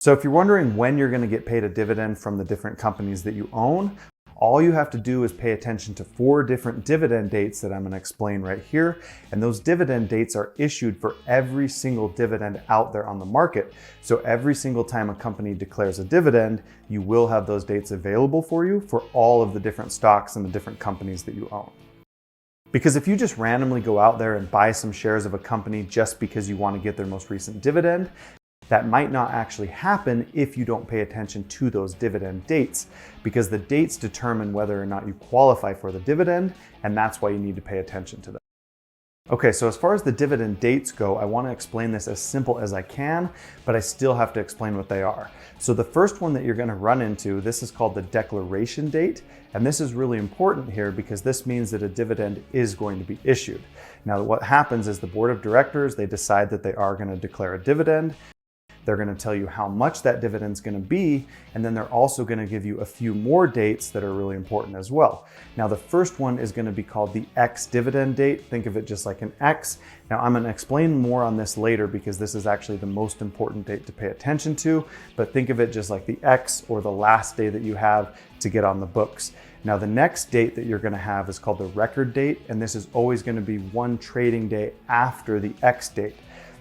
So if you're wondering when you're going to get paid a dividend from the different companies that you own, all you have to do is pay attention to 4 different dividend dates that I'm going to explain right here. And those dividend dates are issued for every single dividend out there on the market. So every single time a company declares a dividend, you will have those dates available for you for all of the different stocks and the different companies that you own. Because if you just randomly go out there and buy some shares of a company just because you want to get their most recent dividend, that might not actually happen if you don't pay attention to those dividend dates, because the dates determine whether or not you qualify for the dividend, and that's why you need to pay attention to them. Okay, so as far as the dividend dates go, I want to explain this as simple as I can, but I still have to explain what they are. So the first one that you're going to run into, this is called the declaration date, and this is really important here because this means that a dividend is going to be issued. Now, what happens is the board of directors, they decide that they are going to declare a dividend. They're going to tell you how much that dividend is going to be, and then they're also going to give you a few more dates that are really important as well. Now, the first one is going to be called the ex-dividend date. Think of it just like an X. Now, I'm going to explain more on this later because this is actually the most important date to pay attention to, but think of it just like the X or the last day that you have to get on the books. Now, the next date that you're going to have is called the record date, and this is always going to be one trading day after the X date.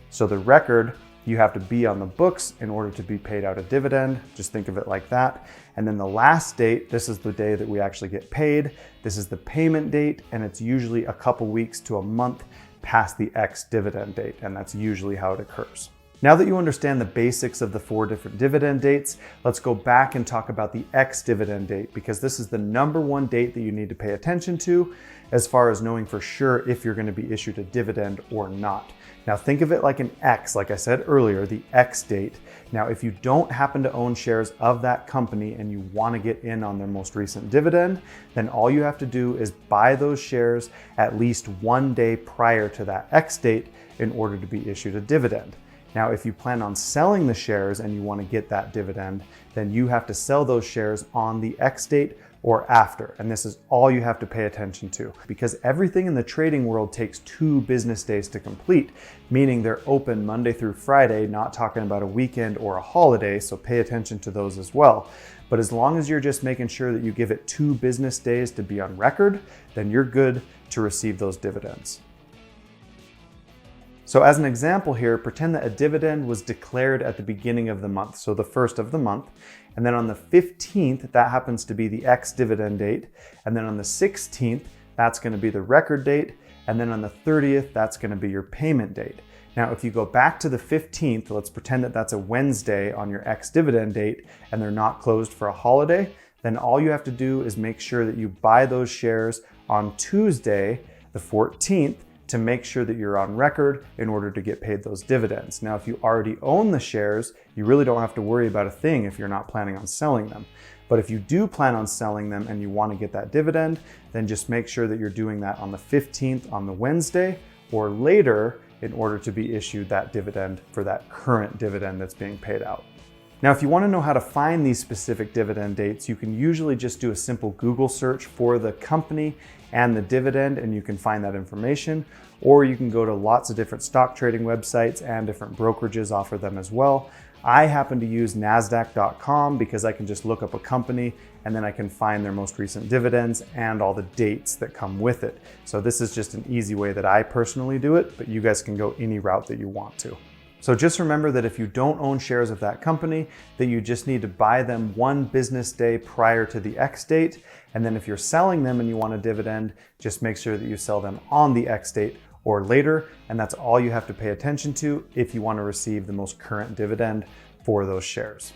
So the record, you have to be on the books in order to be paid out a dividend. Just think of it like that. And then the last date, this is the day that we actually get paid. This is the payment date, and it's usually a couple weeks to a month past the ex-dividend date, and that's usually how it occurs. Now that you understand the basics of the 4 different dividend dates, let's go back and talk about the ex-dividend date, because this is the number 1 date that you need to pay attention to as far as knowing for sure if you're going to be issued a dividend or not. Now think of it like an X, like I said earlier, the X date. Now, if you don't happen to own shares of that company and you want to get in on their most recent dividend, then all you have to do is buy those shares at least 1 day prior to that X date in order to be issued a dividend. Now, if you plan on selling the shares and you want to get that dividend, then you have to sell those shares on the X date or after. And this is all you have to pay attention to, because everything in the trading world takes 2 business days to complete, meaning they're open Monday through Friday, not talking about a weekend or a holiday, so pay attention to those as well. But as long as you're just making sure that you give it 2 business days to be on record, then you're good to receive those dividends. So as an example here, pretend that a dividend was declared at the beginning of the month, so the 1st of the month, and then on the 15th, that happens to be the ex-dividend date, and then on the 16th, that's going to be the record date, and then on the 30th, that's going to be your payment date. Now, if you go back to the 15th, let's pretend that that's a Wednesday on your ex-dividend date, and they're not closed for a holiday, then all you have to do is make sure that you buy those shares on Tuesday, the 14th, to make sure that you're on record in order to get paid those dividends. Now, if you already own the shares, you really don't have to worry about a thing if you're not planning on selling them. But if you do plan on selling them and you want to get that dividend, then just make sure that you're doing that on the 15th on the Wednesday or later in order to be issued that dividend for that current dividend that's being paid out. Now, if you want to know how to find these specific dividend dates, you can usually just do a simple Google search for the company and the dividend, and you can find that information. Or you can go to lots of different stock trading websites, and different brokerages offer them as well. I happen to use NASDAQ.com because I can just look up a company and then I can find their most recent dividends and all the dates that come with it. So this is just an easy way that I personally do it, but you guys can go any route that you want to. So just remember that if you don't own shares of that company, that you just need to buy them 1 business day prior to the X date. And then if you're selling them and you want a dividend, just make sure that you sell them on the X date or later. And that's all you have to pay attention to if you want to receive the most current dividend for those shares.